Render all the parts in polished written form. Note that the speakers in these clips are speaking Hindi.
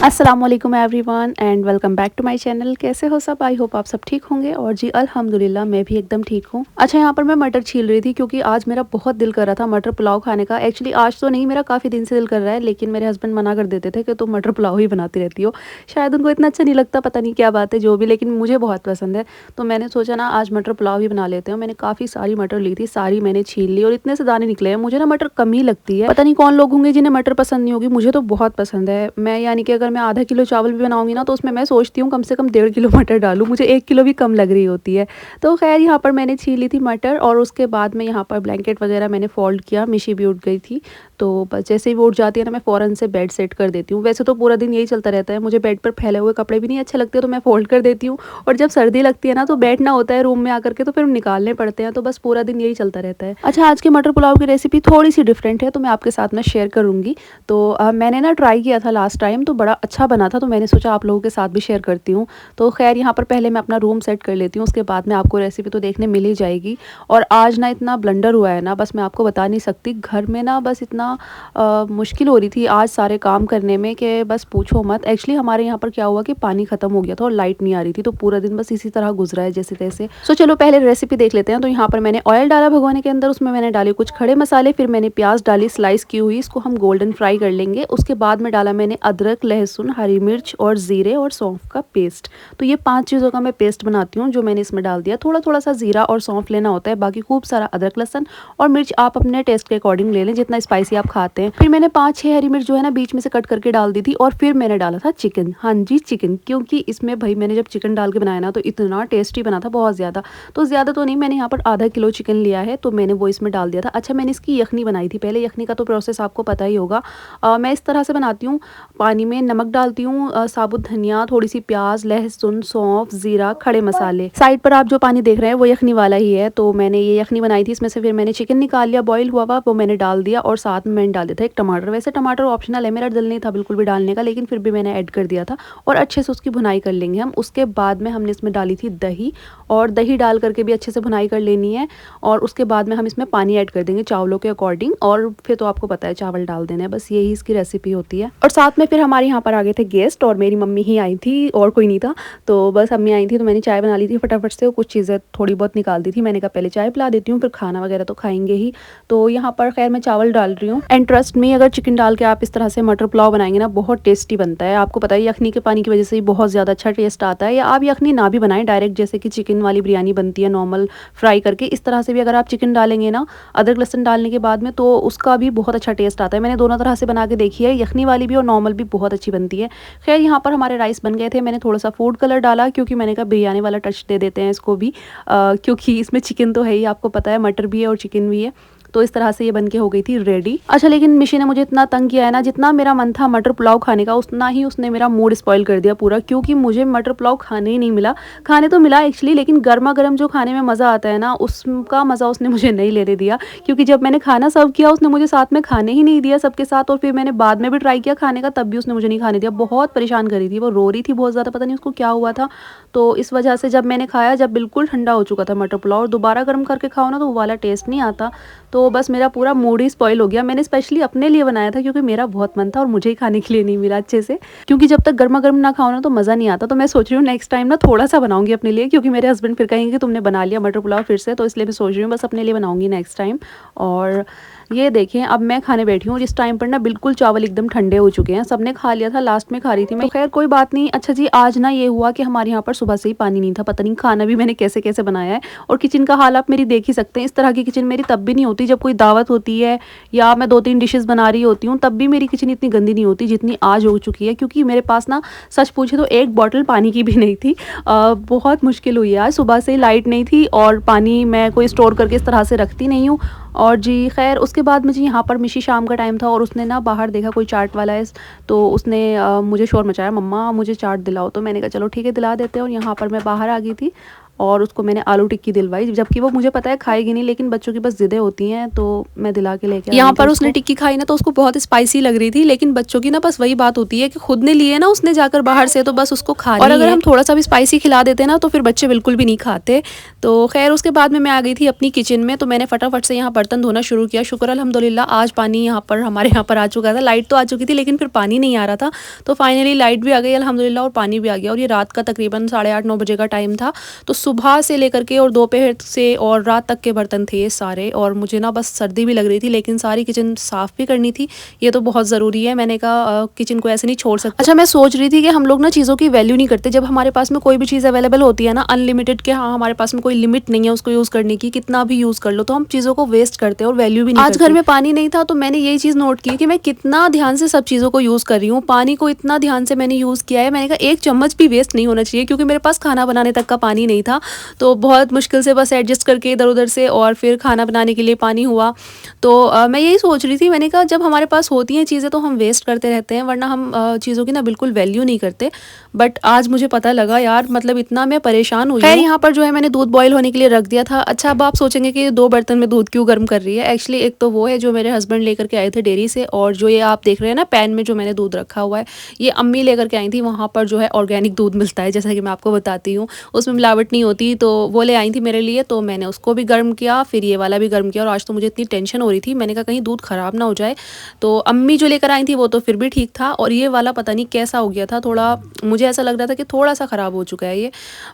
अस्सलाम वालेकुम everyone and welcome back to my channel. कैसे हो सब? आई होप आप सब ठीक होंगे। और जी अल्हम्दुलिल्लाह मैं भी एकदम ठीक हूँ। अच्छा, यहाँ पर मैं मटर छील रही थी क्योंकि आज मेरा बहुत दिल कर रहा था मटर पुलाव खाने का। एक्चुअली आज तो नहीं, मेरा काफ़ी दिन से दिल कर रहा है, लेकिन मेरे हस्बैंड मना कर देते थे कि तुम मटर पुलाव ही बनाती रहती हो। शायद उनको इतना अच्छा नहीं लगता, पता नहीं क्या बात है, जो भी, लेकिन मुझे बहुत पसंद है। तो मैंने सोचा ना आज मटर पुलाव ही बना लेते हो। मैंने काफ़ी सारी मटर ली थी, सारी मैंने छील ली और इतने से दाने निकले हैं। मुझे ना मटर कम ही लगती है, पता नहीं कौन लोग होंगे जिन्हें मटर पसंद नहीं होगी, मुझे तो बहुत पसंद है। मैं यानी कि अगर मैं आधा किलो चावल भी बनाऊंगी ना तो उसमें मैं सोचती हूँ कम से कम 1.5 किलो मटर डालूँ, मुझे 1 किलो भी कम लग रही होती है। तो खैर यहाँ पर मैंने छील ली थी मटर और उसके बाद में यहाँ पर ब्लैंकेट वगैरह मैंने फ़ोल्ड किया। मिशी भी उठ गई थी, तो बस जैसे ही वो उठ जाती है ना मैं फ़ौरन से बेड सेट कर देती हूँ। वैसे तो पूरा दिन यही चलता रहता है, मुझे बेड पर फैले हुए कपड़े भी नहीं अच्छे लगते, तो मैं फ़ोल्ड कर देती हूँ। और जब सर्दी लगती है ना तो बैठना होता है रूम में आकर के, तो फिर निकालने पड़ते हैं, तो बस पूरा दिन यही चलता रहता है। अच्छा, आज के मटर पुलाव की रेसिपी थोड़ी सी डिफरेंट है, तो मैं आपके साथ में शेयर करूँगी। तो मैंने ना ट्राई किया था लास्ट टाइम, तो बड़ा अच्छा बना था, तो मैंने सोचा आप लोगों के साथ भी शेयर करती हूँ। तो खैर यहाँ पर पहले मैं अपना रूम सेट कर लेती हूँ, उसके बाद में आपको रेसिपी तो देखने मिल ही जाएगी। और आज ना इतना ब्लंडर हुआ है ना, बस मैं आपको बता नहीं सकती। घर में ना बस इतना मुश्किल हो रही थी आज सारे काम करने में कि बस पूछो मत। एक्चुअली हमारे यहाँ पर क्या हुआ कि पानी ख़त्म हो गया था और लाइट नहीं आ रही थी, तो पूरा दिन बस इसी तरह गुजरा है जैसे तैसे। सो चलो पहले रेसिपी देख लेते हैं। तो यहाँ पर मैंने ऑयल डाला भगोने के अंदर, उसमें मैंने डाले कुछ खड़े मसाले, फिर मैंने प्याज डाली स्लाइस की हुई, इसको हम गोल्डन फ्राई कर लेंगे। उसके बाद में डाला मैंने अदरक, लहसुन, हरी मिर्च और ज़ीरे और सौंफ का पेस्ट। तो ये 5 चीज़ों का मैं पेस्ट बनाती हूँ, जो मैंने इसमें डाल दिया। थोड़ा थोड़ा सा ज़ीरा और सौंफ लेना होता है, बाकी खूब सारा अदरक, लहसुन और मिर्च आप अपने टेस्ट के अकॉर्डिंग ले लें, जितना स्पाइसी आप खाते हैं। फिर मैंने 5-6 हरी मिर्च जो है ना बीच में से कट करके डाल दी थी, और फिर मैंने डाला था चिकन। हाँ जी, चिकन, क्योंकि इसमें भाई मैंने जब चिकन डाल के बनाया ना तो इतना टेस्टी बना था, बहुत ज़्यादा। तो ज़्यादा तो नहीं, मैंने यहाँ पर आधा किलो चिकन लिया है, तो मैंने वो इसमें डाल दिया था। अच्छा, मैंने इसकी यखनी बनाई थी पहले। यखनी का तो प्रोसेस आपको पता ही होगा। मैं इस तरह से बनाती हूँ। पानी में नमक डालती हूँ, साबुत धनिया, थोड़ी सी प्याज, लहसुन, सौंफ, ज़ीरा, खड़े मसाले। साइड पर आप जो पानी देख रहे हैं वो यखनी वाला ही है। तो मैंने ये यखनी बनाई थी, इसमें से फिर मैंने चिकन निकाल लिया, बॉईल हुआ वो मैंने डाल दिया, और साथ में मैंने डाल दिया था एक टमाटर। वैसे टमाटर ऑप्शनल है, मेरा दिल नहीं था बिल्कुल भी डालने का, लेकिन फिर भी मैंने ऐड कर दिया था। और अच्छे से उसकी भुनाई कर लेंगे हम। उसके बाद में हमने इसमें डाली थी दही, और दही डाल करके भी अच्छे से भुनाई कर लेनी है। और उसके बाद में हम इसमें पानी ऐड कर देंगे चावलों के अकॉर्डिंग, और फिर तो आपको पता है चावल डाल देने हैं, बस यही इसकी रेसिपी होती है। और साथ में फिर हमारे यहाँ पर आ गए थे गेस्ट, और मेरी मम्मी ही आई थी और कोई नहीं था। तो बस अम्मी आई थी, तो मैंने चाय बना ली थी फटाफट से, और कुछ चीज़ें थोड़ी बहुत निकाल दी थी। मैंने कहा पहले चाय पिला देती हूँ, फिर खाना वगैरह तो खाएंगे ही। तो यहाँ पर खैर मैं चावल डाल रही हूँ। एंड ट्रस्ट में, अगर चिकन डाल के आप इस तरह से मटर पुलाव बनाएंगे ना, बहुत टेस्टी बनता है। आपको पता है यखनी के पानी की वजह से ही बहुत ज़्यादा अच्छा टेस्ट आता है। या आप यखनी ना भी बनाएं, डायरेक्ट जैसे कि चिकन वाली बिरयानी बनती है नॉर्मल फ्राई करके, इस तरह से भी अगर आप चिकन डालेंगे ना अदरक लहसुन डालने के बाद में, तो उसका भी बहुत अच्छा टेस्ट आता है। मैंने दोनों तरह से बना के देखी है, यखनी वाली भी और नॉर्मल भी बहुत अच्छी बनती है। खैर यहाँ पर हमारे राइस बन गए थे। मैंने थोड़ा सा फूड कलर डाला, क्योंकि मैंने कहा बिरयानी वाला टच दे देते हैं इसको भी, क्योंकि इसमें चिकन तो है ही, आपको पता है मटर भी है और चिकन भी है। तो इस तरह से ये बन के हो गई थी रेडी। अच्छा, लेकिन मिशी ने मुझे इतना तंग किया है ना, जितना मेरा मन था मटर पुलाव खाने का, उतना ही उसने मेरा मूड स्पॉइल कर दिया पूरा, क्योंकि मुझे मटर पुलाव खाने ही नहीं मिला। खाने तो मिला एक्चुअली, लेकिन गर्मा गर्म जो खाने में मज़ा आता है ना, उसका मज़ा उसने मुझे नहीं लेने दिया। क्योंकि जब मैंने खाना सर्व किया, उसने मुझे साथ में खाने ही नहीं दिया सबके साथ, और फिर मैंने बाद में भी ट्राई किया खाने का, तब भी उसने मुझे नहीं खाने दिया। बहुत परेशान करी थी, वो रो रही थी बहुत ज़्यादा, पता नहीं उसको क्या हुआ था। तो इस वजह से जब मैंने खाया, जब बिल्कुल ठंडा हो चुका था मटर पुलाव, और दोबारा गर्म करके खाओ ना तो वो वाला टेस्ट नहीं आता। तो बस मेरा पूरा मूड ही स्पॉइल हो गया। मैंने स्पेशली अपने लिए बनाया था, क्योंकि मेरा बहुत मन था और मुझे ही खाने के लिए नहीं मिला अच्छे से, क्योंकि जब तक गर्मा गर्म ना खाओ ना तो मज़ा नहीं आता। तो मैं सोच रही हूँ नेक्स्ट टाइम ना थोड़ा सा बनाऊंगी अपने लिए, क्योंकि मेरे हस्बैंड फिर कहेंगे कि तुमने बना लिया मटर पुलाव फिर से, तो इसलिए मैं सोच रही हूँ बस अपने लिए बनाऊंगी नेक्स्ट टाइम। और ये देखें, अब मैं खाने बैठी हूँ, जिस टाइम पर ना बिल्कुल चावल एकदम ठंडे हो चुके हैं। सबने खा लिया था, लास्ट में खा रही थी मैं। तो खैर कोई बात नहीं। अच्छा जी, आज ना ये हुआ कि हमारे यहाँ पर सुबह से ही पानी नहीं था, पता नहीं खाना भी मैंने कैसे कैसे बनाया है। और किचन का हाल आप मेरी देख ही सकते हैं। इस तरह की किचन मेरी तब भी नहीं होती जब कोई दावत होती है, या मैं 2-3 डिशेस बना रही होती हूँ, तब भी मेरी किचन इतनी गंदी नहीं होती जितनी आज हो चुकी है। क्योंकि मेरे पास ना सच पूछे तो एक बॉटल पानी की भी नहीं थी। बहुत मुश्किल हुई है आज, सुबह से लाइट नहीं थी, और पानी मैं कोई स्टोर करके इस तरह से रखती नहीं हूँ। और जी खैर उसके बाद मुझे यहाँ पर मिशी शाम का टाइम था, और उसने ना बाहर देखा कोई चाट वाला है, तो उसने मुझे शोर मचाया, मम्मा मुझे चाट दिलाओ। तो मैंने कहा चलो ठीक है दिला देते हैं। और यहाँ पर मैं बाहर आ गई थी, और उसको मैंने आलू टिक्की दिलवाई, जबकि वो मुझे पता है खाएगी नहीं, लेकिन बच्चों की बस ज़िदें होती हैं तो मैं दिला के लेके आई। यहाँ पर उसने टिक्की खाई ना तो उसको बहुत स्पाइसी लग रही थी, लेकिन बच्चों की ना बस वही बात होती है कि खुद ने लिए ना उसने जाकर बाहर से, तो बस उसको खा ली है। और अगर हम थोड़ा सा भी स्पाइसी खिला देते ना तो फिर बच्चे बिल्कुल भी नहीं खाते। तो खैर उसके बाद में मैं आ गई थी अपनी किचन में, तो मैंने फटाफट से यहाँ बर्तन धोना शुरू किया। शुक्र अल्हम्दुलिल्लाह आज पानी यहाँ पर हमारे यहाँ पर आ चुका था। लाइट तो आ चुकी थी लेकिन फिर पानी नहीं आ रहा था, तो फाइनली लाइट भी आ गई अल्हम्दुलिल्लाह और पानी भी आ गया। और ये रात का तकरीबन 8:30-9 बजे का टाइम था। तो सुबह से लेकर के और दोपहर से और रात तक के बर्तन थे ये सारे, और मुझे ना बस सर्दी भी लग रही थी, लेकिन सारी किचन साफ़ भी करनी थी, ये तो बहुत ज़रूरी है। मैंने कहा किचन को ऐसे नहीं छोड़ सकते। अच्छा, मैं सोच रही थी कि हम लोग ना चीज़ों की वैल्यू नहीं करते। जब हमारे पास में कोई भी चीज़ अवेलेबल होती है ना अनलिमिटेड, के हाँ हमारे पास में कोई लिमिट नहीं है उसको यूज़ करने की, कितना भी यूज़ कर लो, तो हम चीज़ों को वेस्ट करते हैं और वैल्यू भी नहीं करते। आज घर में पानी नहीं था तो मैंने यही चीज़ नोट की कि मैं कितना ध्यान से सब चीज़ों को यूज़ कर रही हूँ। पानी को इतना ध्यान से मैंने यूज़ किया है, मैंने कहा एक चम्मच भी वेस्ट नहीं होना चाहिए, क्योंकि मेरे पास खाना बनाने तक का पानी नहीं था। तो बहुत मुश्किल से बस एडजस्ट करके इधर उधर से, और फिर खाना बनाने के लिए पानी हुआ। तो मैं यही सोच रही थी, मैंने कहा जब हमारे पास होती हैं चीज़ें तो हम वेस्ट करते रहते हैं, वरना हम चीज़ों की ना बिल्कुल वैल्यू नहीं करते। बट आज मुझे पता लगा यार, मतलब इतना मैं परेशान हुई। खैर यहाँ पर जो है मैंने दूध बॉईल होने के लिए रख दिया था। अच्छा, अब आप सोचेंगे कि 2 बर्तन में दूध क्यों गर्म कर रही है। एक्चुअली एक तो वो है जो मेरे हस्बैंड लेकर के आए थे डेयरी से, और जो ये आप देख रहे हैं ना पैन में जो मैंने दूध रखा हुआ है, ये अम्मी लेकर के आई थी। वहाँ पर जो है ऑर्गेनिक दूध मिलता है, जैसा कि मैं आपको बताती हूँ, उसमें मिलावट नहीं होती, तो वो ले आई थी मेरे लिए। तो मैंने उसको भी गर्म किया, फिर ये वाला भी गर्म किया। और आज तो मुझे इतनी टेंशन हो रही थी, मैंने कहा कहीं दूध ख़राब ना हो जाए। तो अम्मी जो लेकर आई थी वो तो फिर भी ठीक था, और ये वाला पता नहीं कैसा हो गया था, थोड़ा मुझे ऐसा लग रहा था कि थोड़ा सा ख़राब हो चुका है ये।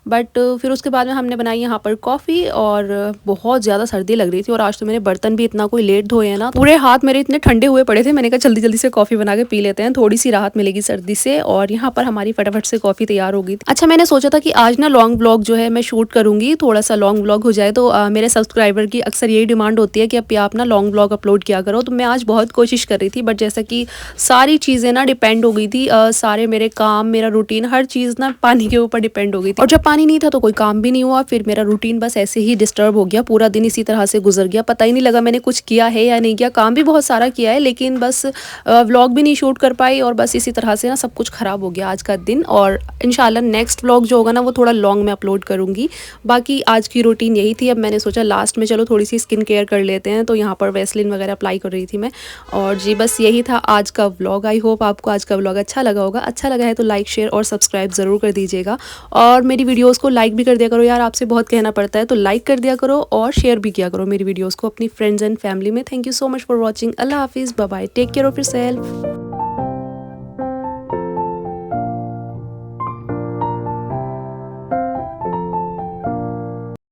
बट फिर उसके बाद में हमने बनाई यहाँ पर कॉफ़ी, और बहुत ज़्यादा सर्दी लग रही थी। और आज तो मैंने बर्तन भी इतना कोई लेट धोए हैं ना, पूरे हाथ मेरे इतने ठंडे हुए पड़े थे। मैंने कहा जल्दी जल्दी से कॉफ़ी बना के पी लेते हैं, थोड़ी सी राहत मिलेगी सर्दी से। और यहाँ पर हमारी फटाफट से कॉफ़ी तैयार हो गई थी। अच्छा, मैंने सोचा था कि आज ना लॉन्ग व्लॉग जो है मैं शूट करूँगी, थोड़ा सा लॉन्ग व्लॉग हो जाए। तो मेरे सब्सक्राइबर की अक्सर यही डिमांड होती है कि अब आप ना लॉन्ग व्लॉग अपलोड किया करो। तो मैं आज बहुत कोशिश कर रही थी, बट जैसा कि सारी चीज़ें ना डिपेंड हो गई थी, सारे मेरे काम, मेरा रूटीन, हर चीज़ ना पानी के ऊपर डिपेंड हो गई थी। और जब पानी नहीं था तो कोई काम भी नहीं हुआ, फिर मेरा रूटीन बस ऐसे ही डिस्टर्ब हो गया। पूरा दिन इसी तरह से गुजर गया, पता ही नहीं लगा मैंने कुछ किया है या नहीं किया। काम भी बहुत सारा किया है, लेकिन बस व्लॉग भी नहीं शूट कर पाई, और बस इसी तरह से ना सब कुछ ख़राब हो गया आज का दिन। और इंशाल्लाह नेक्स्ट व्लॉग जो होगा ना वो थोड़ा लॉन्ग में अपलोड करूँगी। बाकी आज की रूटीन यही थी। अब मैंने सोचा लास्ट में चलो थोड़ी सी स्किन केयर कर लेते हैं, तो यहाँ पर वैसलिन वगैरह अप्लाई कर रही थी मैं। और जी बस यही था आज का व्लॉग। आई होप आपको आज का व्लॉग अच्छा लगा होगा। अच्छा लगा है तो लाइक, शेयर और सब्सक्राइब ज़रूर कर दीजिएगा, और मेरी वीडियोज़ को लाइक भी कर दिया करो यार, आपसे बहुत कहना पड़ता है। तो लाइक कर दिया करो और शेयर भी किया करो मेरी वीडियोज़ को अपनी फ्रेंड्स एंड फैमिली में। Thank you so much for watching. अल्लाह हाफिज़, bye bye, take care of yourself.